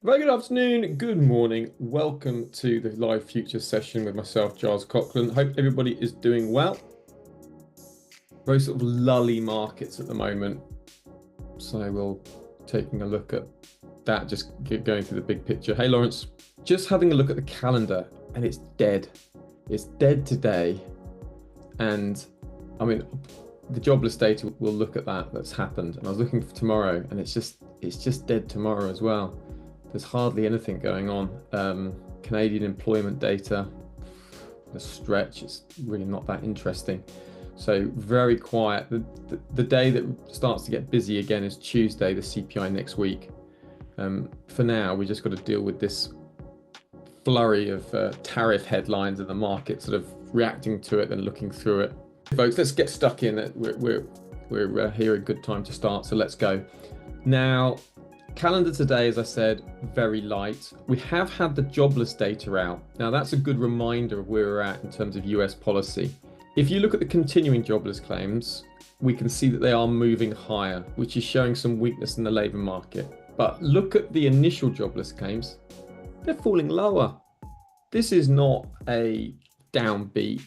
Very good afternoon, good morning. Welcome to the live future session with myself, Giles Coughlin. Hope everybody is doing well. Very sort of lully markets at the moment. So we'll taking a look at that, just going through the big picture. Hey, Lawrence, just having a look at the calendar and it's dead. It's dead today. And I mean, the jobless data, we'll look at that. That's happened. And I was looking for tomorrow and it's just dead tomorrow as well. There's hardly anything going on. Canadian employment data, the stretch, it's really not that interesting. So very quiet. The day that starts to get busy again is Tuesday, the CPI next week. For now, we just got to deal with this flurry of tariff headlines in the market, sort of reacting to it and looking through it. Folks, let's get stuck in. We're here a good time to start, so let's go. Now, calendar today, as I said, very light. We have had the jobless data out. Now, that's a good reminder of where we're at in terms of US policy. If you look at the continuing jobless claims, we can see that they are moving higher, which is showing some weakness in the labour market. But look at the initial jobless claims, they're falling lower. This is not a downbeat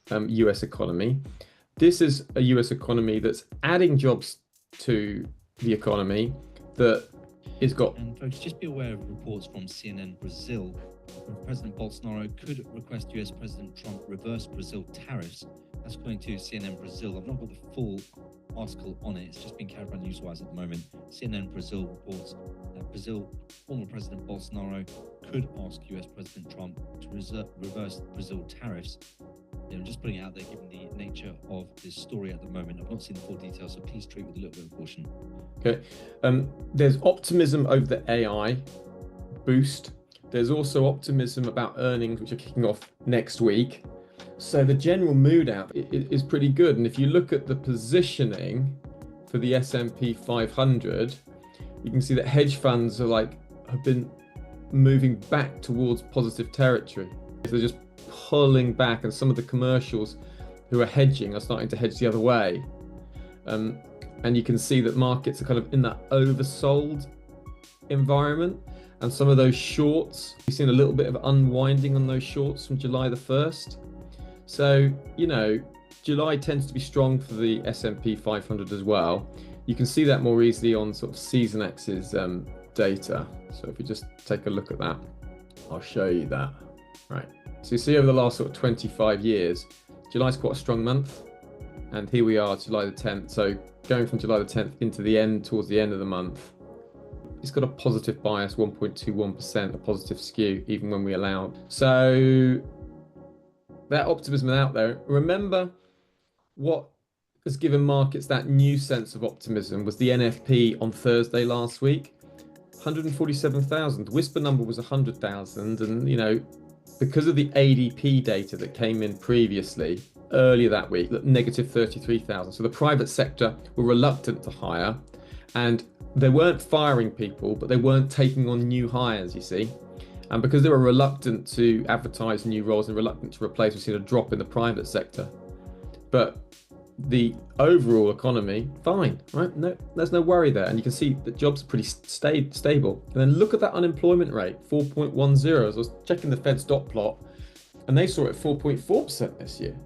US economy. This is a US economy that's adding jobs to the economy that is got. And folks, just be aware of reports from CNN Brazil. President Bolsonaro could request US President Trump reverse Brazil tariffs. That's according to CNN Brazil. I've not got the full article on it. It's just been carried by Newswise at the moment. CNN Brazil reports that Brazil former President Bolsonaro could ask US President Trump to reverse Brazil tariffs. I'm just putting it out there given the nature of this story at the moment. I've not seen the full details, so please treat with a little bit of caution. Okay. There's optimism over the AI boost. There's also optimism about earnings, which are kicking off next week. So the general mood out is pretty good. And if you look at the positioning for the S&P 500, you can see that hedge funds have been moving back towards positive territory. They're just pulling back, and some of the commercials who are hedging are starting to hedge the other way. And you can see that markets are kind of in that oversold environment. And some of those shorts, we've seen a little bit of unwinding on those shorts from July the 1st. So, July tends to be strong for the S&P 500 as well. You can see that more easily on sort of SeasonX's data. So if you just take a look at that, I'll show you that. Right. So you see over the last sort of 25 years, July's quite a strong month. And here we are, July the 10th. So going from July the 10th into the end, towards the end of the month, it's got a positive bias, 1.21%, a positive skew, even when we allow. So that optimism out there. Remember, what has given markets that new sense of optimism was the NFP on Thursday last week, 147,000. The whisper number was 100,000, and because of the ADP data that came in previously earlier that week, negative 33,000. So the private sector were reluctant to hire, and they weren't firing people, but they weren't taking on new hires, you see. And because they were reluctant to advertise new roles and reluctant to replace, we've seen a drop in the private sector. But the overall economy, fine, right? No, there's no worry there. And you can see that jobs are pretty stable. And then look at that unemployment rate, 4.10. As I was checking the Fed's dot plot, and they saw it 4.4% this year.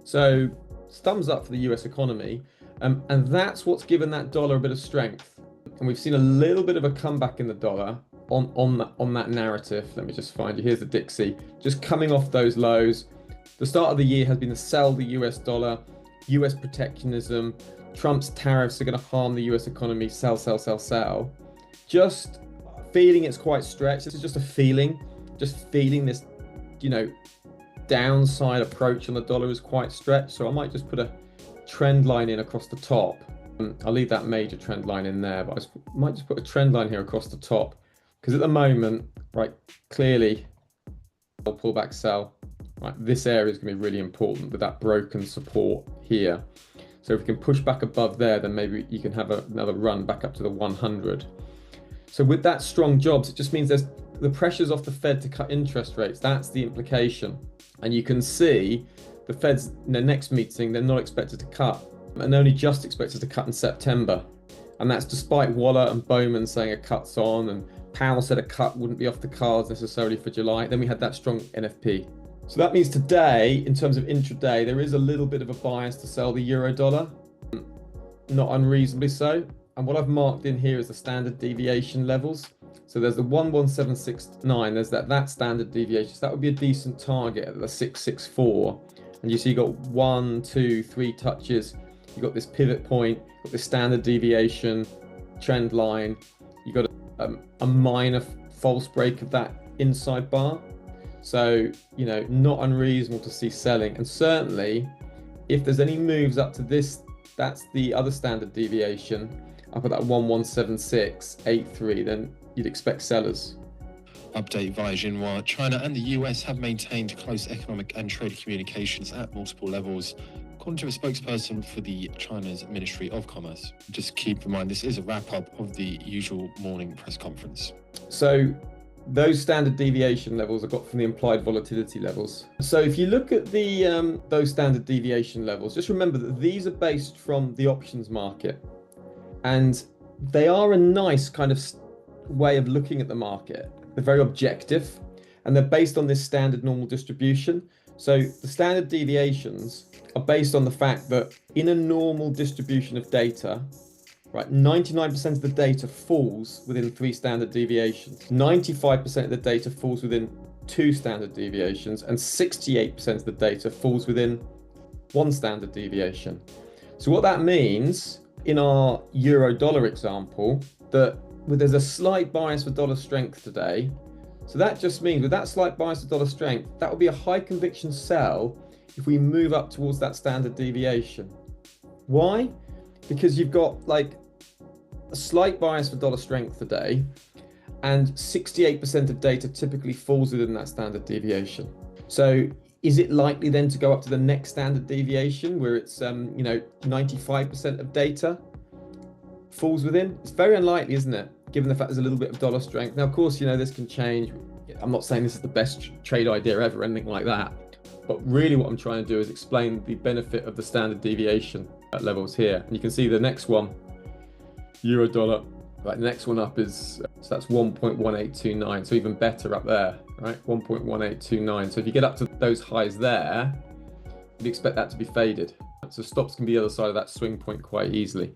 So thumbs up for the US economy. And that's what's given that dollar a bit of strength. And we've seen a little bit of a comeback in the dollar on that narrative. Let me just find you. Here's the Dixie, just coming off those lows. The start of the year has been to sell the US dollar, US protectionism, Trump's tariffs are going to harm the US economy, sell. Just feeling it's quite stretched. This is just a feeling, just feeling this, downside approach on the dollar is quite stretched. So I might just put a trend line in across the top. I'll leave that major trend line in there, but I might just put a trend line here across the top, because at the moment, right, clearly, I'll pull back, sell. Right, this area is going to be really important with that broken support here. So if we can push back above there, then maybe you can have another run back up to the 100. So with that strong jobs, it just means there's the pressures off the Fed to cut interest rates. That's the implication. And you can see the Fed's in their next meeting, they're not expected to cut, and only just expected to cut in September. And that's despite Waller and Bowman saying a cut's on, and Powell said a cut wouldn't be off the cards necessarily for July. Then we had that strong NFP. So that means today, in terms of intraday, there is a little bit of a bias to sell the euro dollar, not unreasonably so. And what I've marked in here is the standard deviation levels. So there's the 11769, there's that standard deviation. So that would be a decent target at the 664. And you see you got 1, 2, 3 touches. You've got this pivot point, got this standard deviation, trend line. You've got a minor false break of that inside bar. So, you know, not unreasonable to see selling. And certainly, if there's any moves up to this, that's the other standard deviation, up at that 117683, then you'd expect sellers. Update via Xinhua. China and the US have maintained close economic and trade communications at multiple levels, according to a spokesperson for the China's Ministry of Commerce. Just keep in mind, this is a wrap-up of the usual morning press conference. So those standard deviation levels are got from the implied volatility levels. So if you look at the those standard deviation levels, just remember that these are based from the options market, and they are a nice kind of way of looking at the market. They're very objective, and they're based on this standard normal distribution. So the standard deviations are based on the fact that in a normal distribution of data, right, 99% of the data falls within 3 standard deviations, 95% of the data falls within 2 standard deviations, and 68% of the data falls within 1 standard deviation. So what that means in our euro dollar example, that there's a slight bias for dollar strength today. So that just means with that slight bias for dollar strength, that would be a high conviction sell if we move up towards that standard deviation. Why? Because you've got like a slight bias for dollar strength today, and 68% of data typically falls within that standard deviation. So is it likely then to go up to the next standard deviation where it's 95% of data falls within? It's very unlikely, isn't it? Given the fact there's a little bit of dollar strength. Now, of course, you know, this can change. I'm not saying this is the best trade idea ever, or anything like that. But really what I'm trying to do is explain the benefit of the standard deviation at levels here. And you can see the next one, euro dollar, right? The next one up is, so that's 1.1829. So even better up there, right? 1.1829. So if you get up to those highs there, you'd expect that to be faded. So stops can be the other side of that swing point quite easily.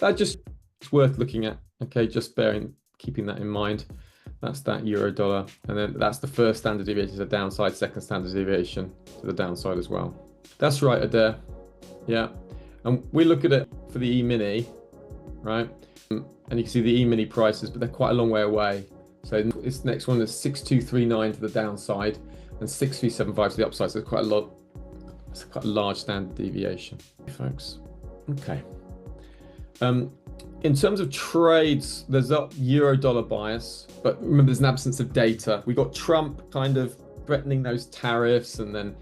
That just, it's worth looking at. Okay, just keeping that in mind. That's that euro dollar, and then that's the first standard deviation to the downside, second standard deviation to the downside as well. That's right, Adair. Yeah, and we look at it for the E-mini, right? And you can see the E-mini prices, but they're quite a long way away. So this next one is 6239 to the downside and 6375 to the upside. So it's quite a lot. It's quite a large standard deviation, folks. Okay. In terms of trades, there's a euro dollar bias, but remember there's an absence of data. We got Trump kind of threatening those tariffs, and then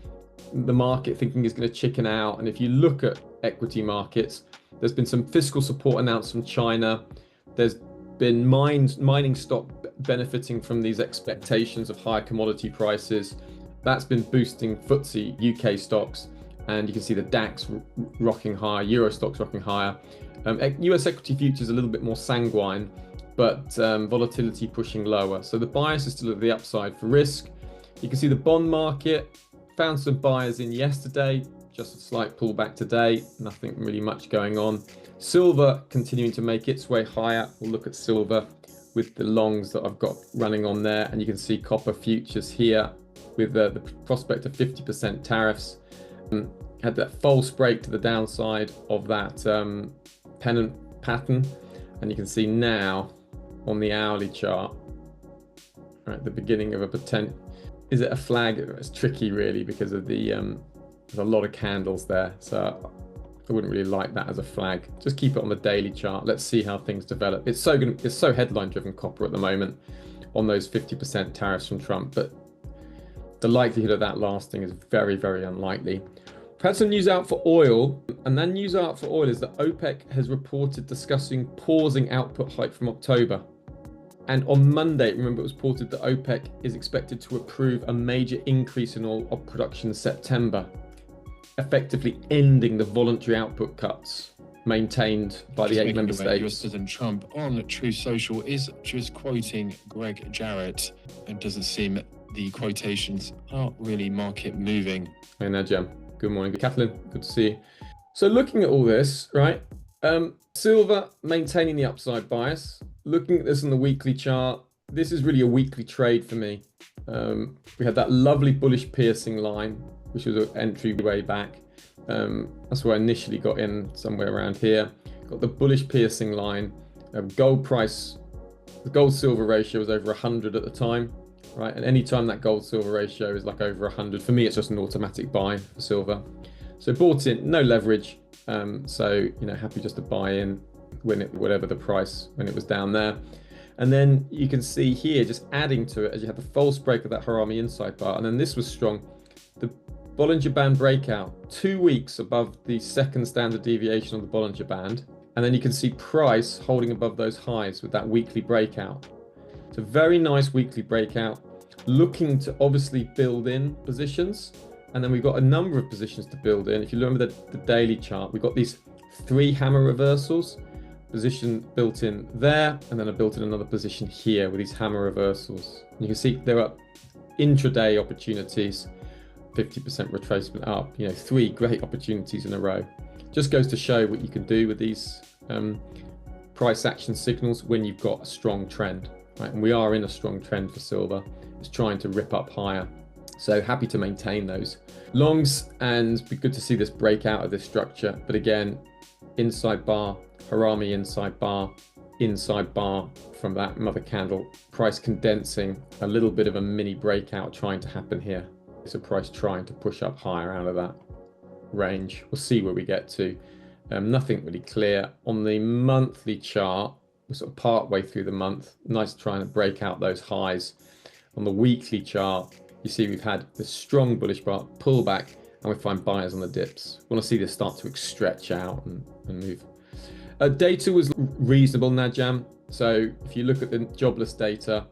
the market thinking is going to chicken out. And if you look at equity markets, there's been some fiscal support announced from China. There's been mining stock benefiting from these expectations of higher commodity prices. That's been boosting FTSE UK stocks, and you can see the DAX rocking higher, Euro stocks rocking higher. US equity futures a little bit more sanguine, but volatility pushing lower. So the bias is still at the upside for risk. You can see the bond market found some buyers in yesterday, just a slight pullback today, nothing really much going on. Silver continuing to make its way higher. We'll look at silver with the longs that I've got running on there, and you can see copper futures here with the prospect of 50% tariffs. Had that false break to the downside of that pennant pattern, and you can see now on the hourly chart, right, the beginning of a potential. Is it a flag? It's tricky really because of the there's a lot of candles there, so I wouldn't really like that as a flag. Just keep it on the daily chart. Let's see how things develop. It's so headline driven, copper at the moment, on those 50% tariffs from Trump, but the likelihood of that lasting is very, very unlikely. We've had some news out for oil, and that news out for oil is that OPEC has reported discussing pausing output hike from October. And on Monday, remember, it was reported that OPEC is expected to approve a major increase in oil production in September, effectively ending the voluntary output cuts maintained by the Just 8 making member aware, US states. President Trump on True Social is just quoting Greg Jarrett. It doesn't seem the quotations aren't really market moving. Hey now, Jem. Good morning. Kathleen, good to see you. So looking at all this, right? Silver maintaining the upside bias. Looking at this on the weekly chart, this is really a weekly trade for me. We had that lovely bullish piercing line, which was an entry way back. That's where I initially got in, somewhere around here. Got the bullish piercing line. Gold price, the gold silver ratio was over 100 at the time, right? And anytime that gold silver ratio is like over 100, for me, it's just an automatic buy for silver. So bought in, no leverage. So, happy just to buy in when whatever the price, when it was down there. And then you can see here, just adding to it, as you had the false break of that Harami inside bar. And then this was strong. The Bollinger Band breakout, 2 weeks above the second standard deviation of the Bollinger Band. And then you can see price holding above those highs with that weekly breakout. It's a very nice weekly breakout, looking to obviously build in positions. And then we've got a number of positions to build in. If you remember the daily chart, we've got these 3 hammer reversals, position built in there, and then I built in another position here with these hammer reversals. And you can see there are intraday opportunities, 50% retracement up, 3 great opportunities in a row. Just goes to show what you can do with these price action signals when you've got a strong trend, right? And we are in a strong trend for silver. It's trying to rip up higher. So happy to maintain those longs, and be good to see this break out of this structure. But again, inside bar, Harami inside bar from that mother candle, price condensing, a little bit of a mini breakout trying to happen here. It's a price trying to push up higher out of that range. We'll see where we get to. Nothing really clear on the monthly chart. We're sort of part way through the month. Nice trying to break out those highs. On the weekly chart, you see we've had this strong bullish bar pullback, and we find buyers on the dips. We want to see this start to stretch out and move. Data was reasonable, Najam. So if you look at the jobless data,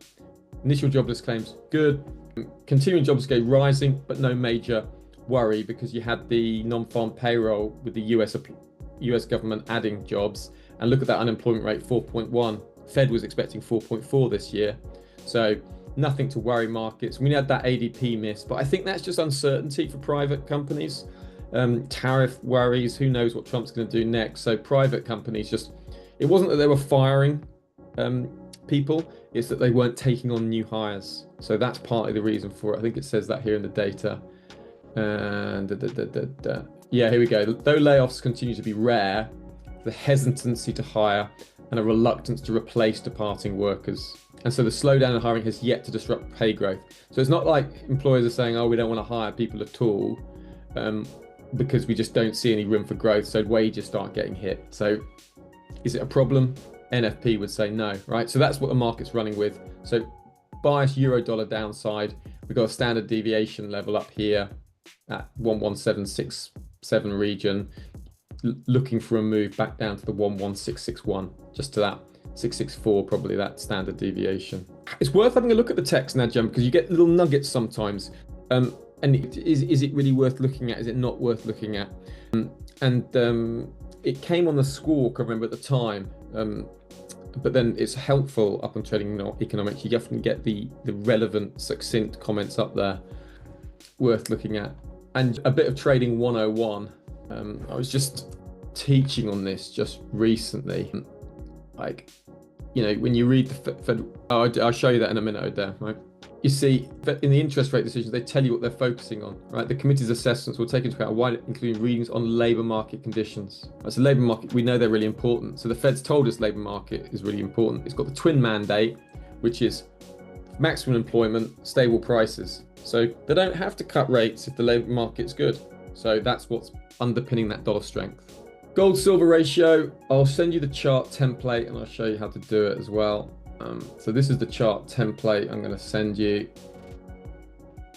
initial jobless claims, good. Continuing jobless gain rising, but no major worry, because you had the non-farm payroll with the US government adding jobs. And look at that unemployment rate, 4.1. Fed was expecting 4.4 this year. So nothing to worry markets. We had that ADP miss, but I think that's just uncertainty for private companies. Tariff worries, who knows what Trump's going to do next. So private companies it wasn't that they were firing people, it's that they weren't taking on new hires. So that's partly the reason for it. I think it says that here in the data. And yeah, here we go. Though layoffs continue to be rare, the hesitancy to hire and a reluctance to replace departing workers. And so the slowdown in hiring has yet to disrupt pay growth. So it's not like employers are saying, oh, we don't want to hire people at all, because we just don't see any room for growth. So wages start getting hit. So is it a problem? NFP would say no, right? So that's what the market's running with. So bias euro dollar downside. We've got a standard deviation level up here at 11767 region, looking for a move back down to the 11661, just to that 664, probably that standard deviation. It's worth having a look at the text now, Jem, because you get little nuggets sometimes. And is it really worth looking at? Is it not worth looking at? It came on the squawk, I remember at the time. But then it's helpful up on Trading Economics. You often get the relevant, succinct comments up there, worth looking at. And a bit of Trading 101. I was just teaching on this just recently. Like, when you read the Fed, I'll show you that in a minute, there, right? You see, in the interest rate decisions, they tell you what they're focusing on, right? The committee's assessments will take into account a wide, including readings on labour market conditions. Right, so labour market, we know they're really important. So the Fed's told us labour market is really important. It's got the twin mandate, which is maximum employment, stable prices. So they don't have to cut rates if the labour market's good. So that's what's underpinning that dollar strength. Gold silver ratio, I'll send you the chart template and I'll show you how to do it as well. So this is the chart template I'm going to send you.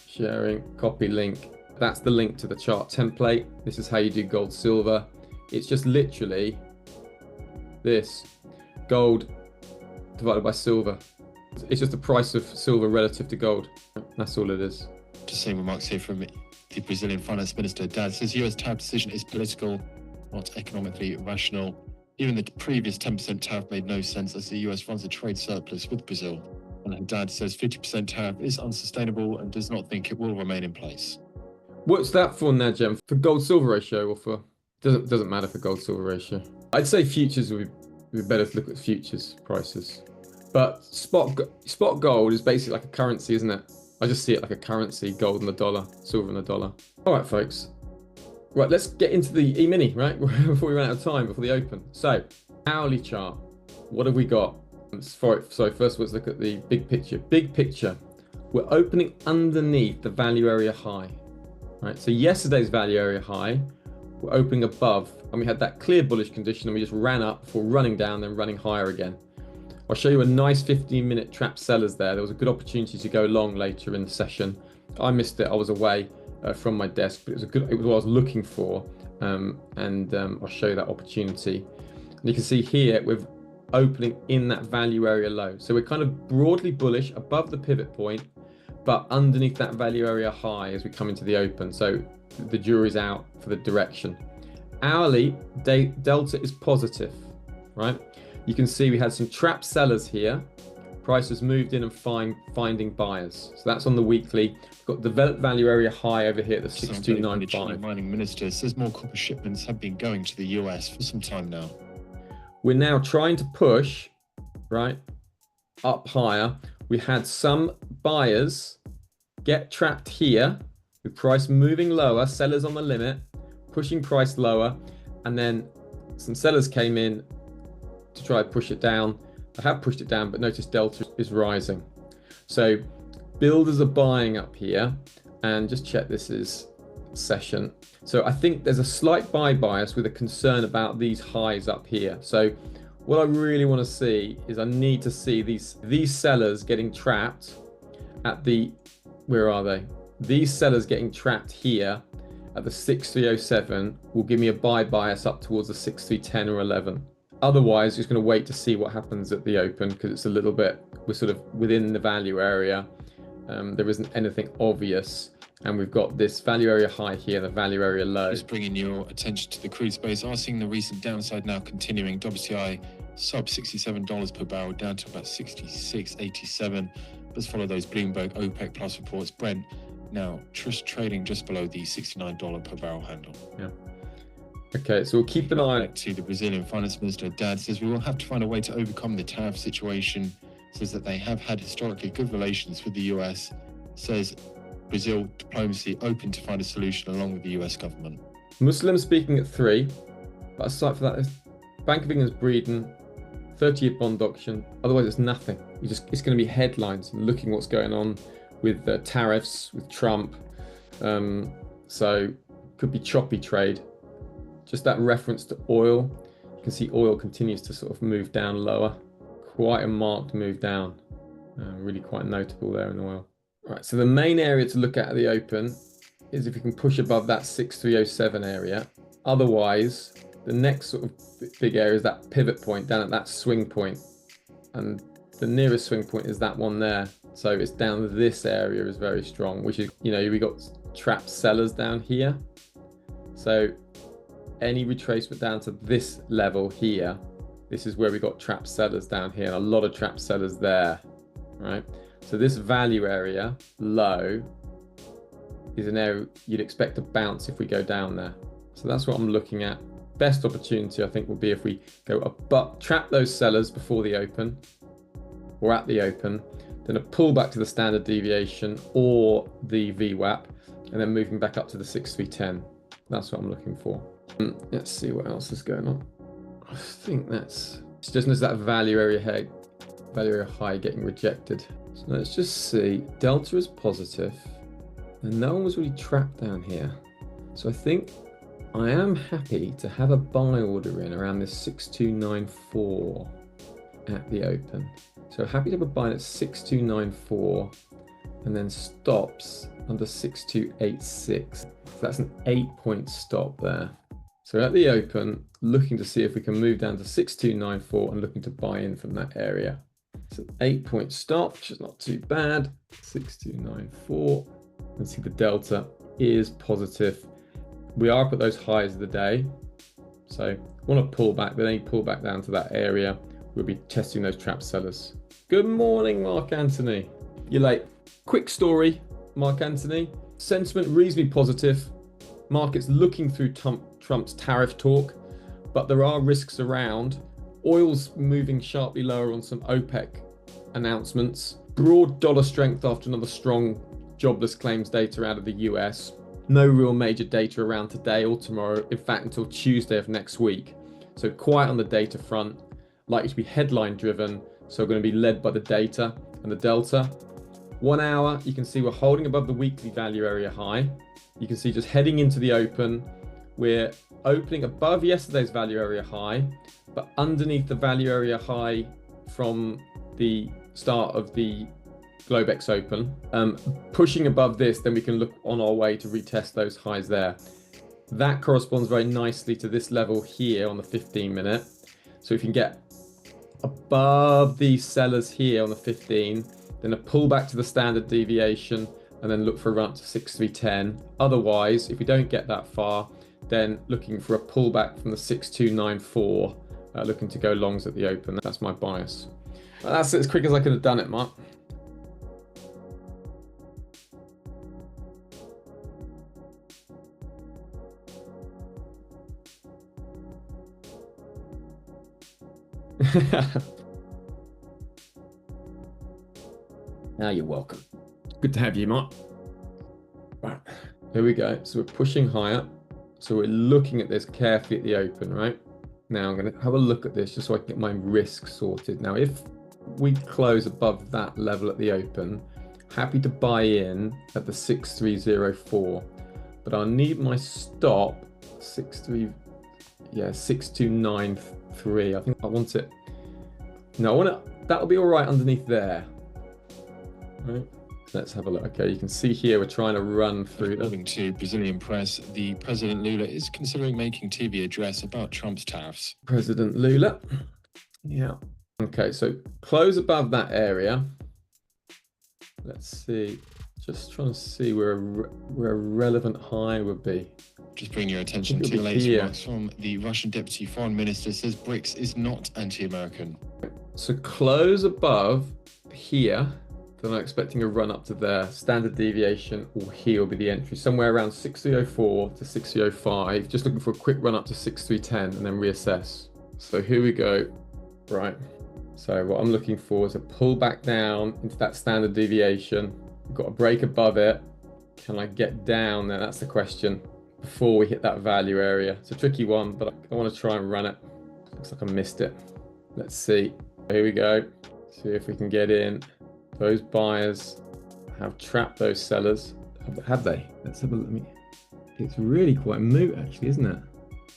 Sharing, copy link. That's the link to the chart template. This is how you do gold silver. It's just literally this, gold divided by silver. It's just the price of silver relative to gold. That's all it is. Just seeing remarks here from the Brazilian finance minister, Dad, says US tariff decision is political. not economically rational. Even the previous 10% tariff made no sense as the US runs a trade surplus with Brazil. And Haddad says 50% tariff is unsustainable and does not think it will remain in place. What's that for now, Jem? For gold-silver ratio or for... Doesn't matter for gold-silver ratio. I'd say futures would be better to look at futures prices. But spot gold is basically like a currency, isn't it? I just see it like a currency, gold and the dollar, silver and the dollar. All right, folks. Right, let's get into the E-mini, right? Before we run out of time, before the open. So, hourly chart. What have we got? So first of all, let's look at the big picture. Big picture. We're opening underneath the value area high. Right, so yesterday's value area high, we're opening above, and we had that clear bullish condition, and we just ran up before running down, then running higher again. I'll show you a nice 15-minute trap sellers there. There was a good opportunity to go long later in the session. I missed it. I was away from my desk, but it was what I was looking for, and I'll show you that opportunity. And you can see here we're opening in that value area low. So we're kind of broadly bullish above the pivot point, but underneath that value area high as we come into the open. So the jury's out for the direction. Hourly, delta is positive, right? You can see we had some trap sellers here. Price has moved in and finding buyers. So that's on the weekly. We've got developed value area high over here at the 6295. The mining minister says more copper shipments have been going to the US for some time now. We're now trying to push, right, up higher. We had some buyers get trapped here with price moving lower, sellers on the limit, pushing price lower, and then some sellers came in to try to push it down. I have pushed it down, but notice delta is rising. So builders are buying up here, and just check this is session. So I think there's a slight buy bias with a concern about these highs up here. So what I really want to see is I need to see these sellers getting trapped at the, where are they? These sellers getting trapped here at the 6307 will give me a buy bias up towards the 6310 or 11. Otherwise, just going to wait to see what happens at the open because it's a little bit, we're sort of within the value area. There isn't anything obvious. And we've got this value area high here, the value area low. Just bringing your attention to the crude space. Are seeing the recent downside now continuing. WTI sub $67 per barrel down to about 66.87. Let's follow those Bloomberg OPEC Plus reports. Brent now trading just below the $69 per barrel handle. Yeah. Okay, so we'll keep an eye on it. To the Brazilian Finance Minister, Haddad says we will have to find a way to overcome the tariff situation. Says that they have had historically good relations with the US. Says Brazil diplomacy open to find a solution along with the US government. Muslim speaking at 3, but aside from that, Bank of England's breeding, 30-year bond auction. Otherwise, it's nothing. It's going to be headlines and looking what's going on with tariffs, with Trump. So could be choppy trade. Just that reference to oil. You can see oil continues to sort of move down lower. Quite a marked move down. Really quite notable there in oil. Right, so the main area to look at the open is if you can push above that 6307 area. Otherwise, the next sort of big area is that pivot point down at that swing point. And the nearest swing point is that one there. So it's down this area is very strong, which is, you know, we got trapped sellers down here. So any retracement down to this level here, this is where we got trapped sellers down here and a lot of trapped sellers there, right? So this value area low is an area you'd expect to bounce if we go down there. So that's what I'm looking at. Best opportunity I think will be if we go up, but trap those sellers before the open or at the open, then a pull back to the standard deviation or the VWAP, and then moving back up to the 6310. That's what I'm looking for. Let's see what else is going on. I think that's just as that value area high getting rejected. So let's just see. Delta is positive, and no one was really trapped down here. So I think I am happy to have a buy order in around this 6294 at the open. So happy to have a buy at 6294 and then stops under 6286. So that's an 8-point stop there. So at the open, looking to see if we can move down to 6294 and looking to buy in from that area. It's an 8-point stop, which is not too bad. 6294. And see the delta is positive. We are up at those highs of the day. So want to pull back, then any pull back down to that area, we'll be testing those trap sellers. Good morning, Mark Anthony. You're late. Quick story, Mark Anthony. Sentiment reasonably positive. Markets looking through Trump's tariff talk, but there are risks around. Oil's moving sharply lower on some OPEC announcements. Broad dollar strength after another strong jobless claims data out of the US. No real major data around today or tomorrow, in fact, until Tuesday of next week. So quiet on the data front, likely to be headline driven. So going to be led by the data and the delta. 1 hour, you can see we're holding above the weekly value area high. You can see just heading into the open, we're opening above yesterday's value area high, but underneath the value area high from the start of the Globex Open. Pushing above this, then we can look on our way to retest those highs there. That corresponds very nicely to this level here on the 15-minute. So if you can get above these sellers here on the 15, then a pullback to the standard deviation, and then look for a run up to 6310. Otherwise, if we don't get that far, then looking for a pullback from the 6294, looking to go longs at the open. That's my bias. That's as quick as I could have done it, Mark. Now you're welcome. Good to have you, Mark. Right, here we go. So we're pushing higher. So we're looking at this carefully at the open, right? Now I'm going to have a look at this just so I can get my risk sorted. Now, if we close above that level at the open, happy to buy in at the 6304, but I'll need my stop 6293. I think I want it. No, I want it. That'll be all right underneath there. Right. Let's have a look. Okay, you can see here we're trying to run through. According to Brazilian press, the President Lula is considering making TV address about Trump's tariffs. President Lula. Yeah. Okay, so close above that area. Let's see. Just trying to see where a relevant high would be. Just bring your attention to the latest remarks from the Russian Deputy Foreign Minister. Says BRICS is not anti-American. So close above here. Then I'm expecting a run up to there. Standard deviation or here will be the entry. Somewhere around 6304 to 6305. Just looking for a quick run up to 6310 and then reassess. So here we go. Right. So what I'm looking for is a pull back down into that standard deviation. We've got a break above it. Can I get down there? That's the question. Before we hit that value area. It's a tricky one, but I want to try and run it. Looks like I missed it. Let's see. Here we go. See if we can get in. Those buyers have trapped those sellers. Have they? Let's have a look. It's really quite moot, actually, isn't it?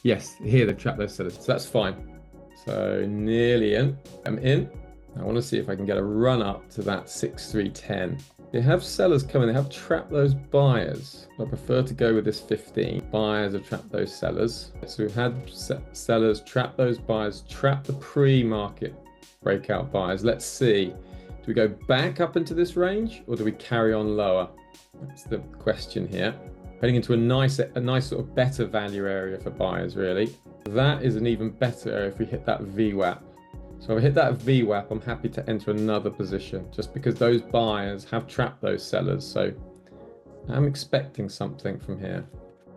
Yes, here they've trapped those sellers. So that's fine. So nearly in. I'm in. I want to see if I can get a run up to that 6310. They have sellers coming. They have trapped those buyers. I prefer to go with this 15. Buyers have trapped those sellers. So we've had sellers trap those buyers, trap the pre-market breakout buyers. Let's see. Do we go back up into this range or do we carry on lower? That's the question here. Heading into a nice sort of better value area for buyers, really. That is an even better area if we hit that VWAP. So if I hit that VWAP, I'm happy to enter another position just because those buyers have trapped those sellers. So I'm expecting something from here.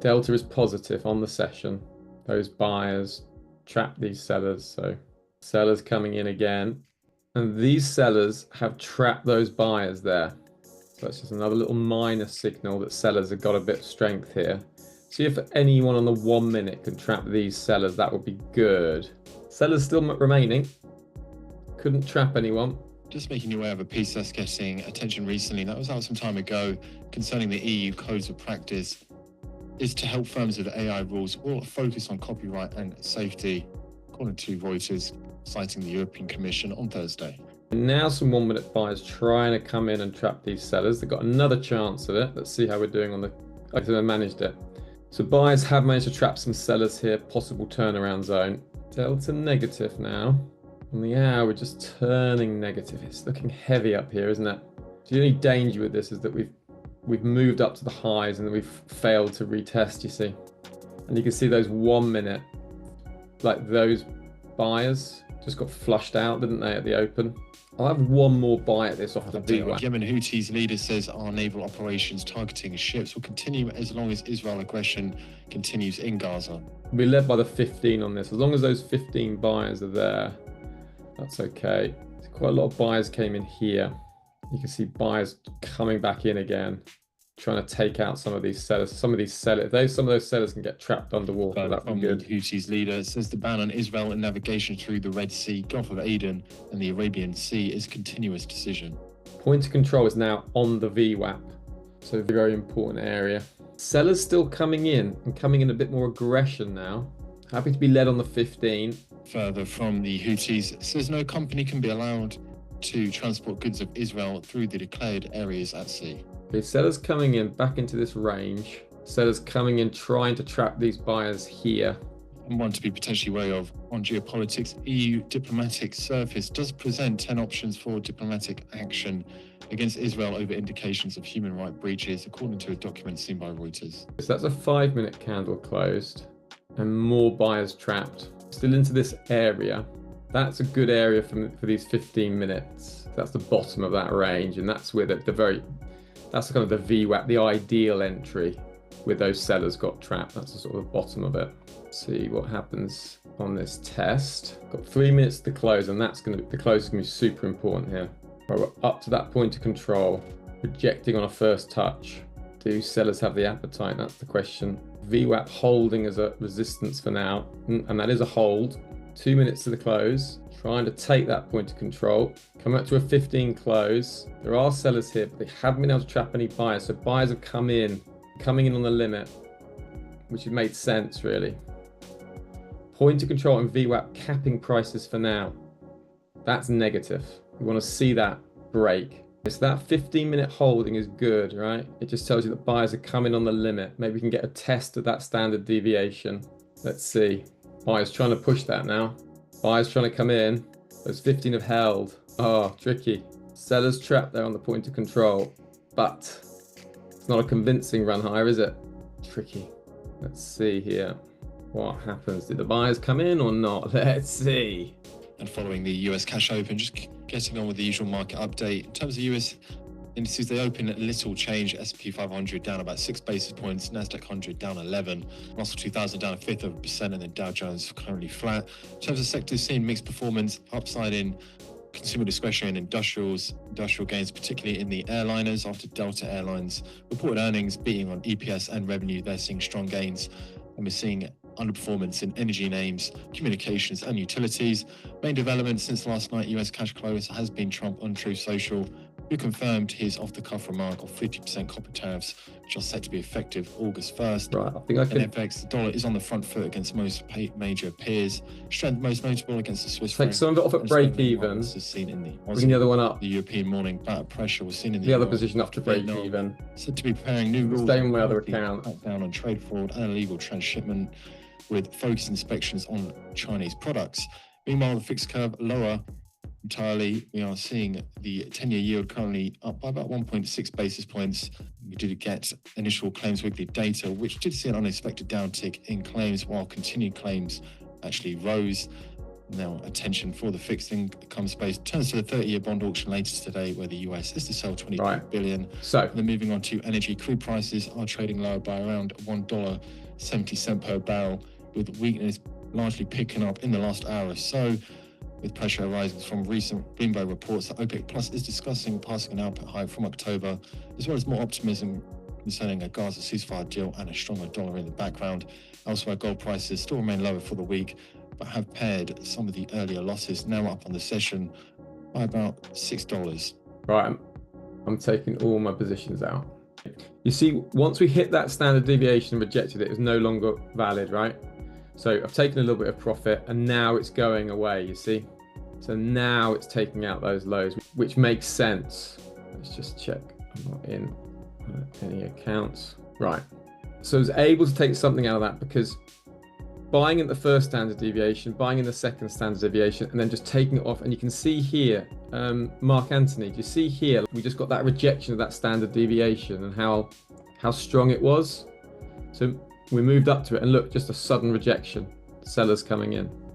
Delta is positive on the session. Those buyers trap these sellers. So sellers coming in again. And these sellers have trapped those buyers there. So that's just another little minor signal that sellers have got a bit of strength here. See if anyone on the 1 minute can trap these sellers, that would be good. Sellers still remaining. Couldn't trap anyone. Just making you aware of a piece that's getting attention recently. That was out some time ago concerning the EU codes of practice is to help firms with AI rules or focus on copyright and safety, according to Reuters, citing the European Commission on Thursday. Now some 1 minute buyers trying to come in and trap these sellers. They've got another chance of it. Let's see how we're doing on the... I think I managed it. So buyers have managed to trap some sellers here. Possible turnaround zone. Delta negative now. On the hour, we're just turning negative. It's looking heavy up here, isn't it? The only danger with this is that we've moved up to the highs and then we've failed to retest, you see. And you can see those 1 minute like those buyers just got flushed out, didn't they, at the open? I'll have one more buy at this off the VWAP. Yemen Houthis leader says our naval operations targeting ships will continue as long as Israel aggression continues in Gaza. We'll be led by the 15 on this. As long as those 15 buyers are there, that's okay. Quite a lot of buyers came in here. You can see buyers coming back in again, trying to take out some of these sellers. Some of those sellers can get trapped underwater. That'd be good. Houthis leader says the ban on Israel and navigation through the Red Sea, Gulf of Aden, and the Arabian Sea is a continuous decision. Point of control is now on the VWAP, so very important area. Sellers still coming in and coming in a bit more aggression now. Happy to be led on the 15. Further from the Houthis, says no company can be allowed to transport goods of Israel through the declared areas at sea. Okay, sellers coming in back into this range. Sellers coming in trying to trap these buyers here. And one to be potentially wary of on geopolitics, EU diplomatic surface does present 10 options for diplomatic action against Israel over indications of human rights breaches, according to a document seen by Reuters. So that's a 5-minute candle closed and more buyers trapped. Still into this area. That's a good area for these 15 minutes. That's the bottom of that range, and that's where that's kind of the VWAP, the ideal entry where those sellers got trapped. That's the sort of the bottom of it. Let's see what happens on this test. Got 3 minutes to close, and the close is going to be super important here. Right, we're up to that point of control, rejecting on a first touch. Do sellers have the appetite? That's the question. VWAP holding as a resistance for now, and that is a hold. 2 minutes to the close, trying to take that point of control. Come up to a 15 close. There are sellers here, but they haven't been able to trap any buyers. So buyers have coming in on the limit, which has made sense really. Point of control and VWAP capping prices for now. That's negative. We want to see that break. So that 15-minute holding is good, right? It just tells you that buyers are coming on the limit. Maybe we can get a test of that standard deviation. Let's see. Buyers trying to push that now. Buyers trying to come in. Those 15 have held. Oh, tricky. Sellers trapped there on the point of control. But it's not a convincing run higher, is it? Tricky. Let's see here. What happens? Did the buyers come in or not? Let's see. And following the US cash open, just getting on with the usual market update. In terms of US indices, they open at little change. S&P 500 down about 6 basis points, Nasdaq 100 down 11, Russell 2000 down 1/5%, and then Dow Jones currently flat. In terms of sectors, seeing mixed performance, upside in consumer discretionary and industrial gains, particularly in the airliners after Delta Airlines reported earnings beating on EPS and revenue. They're seeing strong gains, and we're seeing underperformance in energy names, communications and utilities. Main development since last night US cash close has been Trump on Truth Social, who confirmed his off-the-cuff remark of 50% copper tariffs, which are set to be effective August 1st. Right, I think I can... In FX, the dollar is on the front foot against most major peers. Strength most notable against the Swiss franc. Take some of it off at break even. Seen in the Bring the other one up. The European morning batter pressure was seen in the other position up to break even. Said to be preparing new rules. Stay on my other account. Down on trade fraud and illegal transshipment, with focused inspections on Chinese products. Meanwhile, the fixed curve lower entirely. We are seeing the 10-year yield currently up by about 1.6 basis points. We did get initial claims weekly data, which did see an unexpected downtick in claims, while continued claims actually rose. Now, attention for the fixed income space turns to the 30-year bond auction later today, where the US is to sell 22 billion. So then moving on to energy, crude prices are trading lower by around $1.70 per barrel, with weakness largely picking up in the last hour or so, with pressure arising from recent Bloomberg reports that OPEC Plus is discussing passing an output hike from October, as well as more optimism concerning a Gaza ceasefire deal and a stronger dollar in the background. Elsewhere, gold prices still remain lower for the week, but have paired some of the earlier losses, now up on the session by about $6. Right, I'm taking all my positions out. You see, once we hit that standard deviation and rejected it, it was no longer valid, right? So I've taken a little bit of profit and now it's going away, you see? So now it's taking out those lows, which makes sense. Let's just check. I'm not in any accounts. Right. So I was able to take something out of that because buying in the first standard deviation, buying in the second standard deviation, and then just taking it off. And you can see here, Mark Anthony, do you see here, we just got that rejection of that standard deviation and how strong it was. So we moved up to it and look, just a sudden rejection. sellers coming in.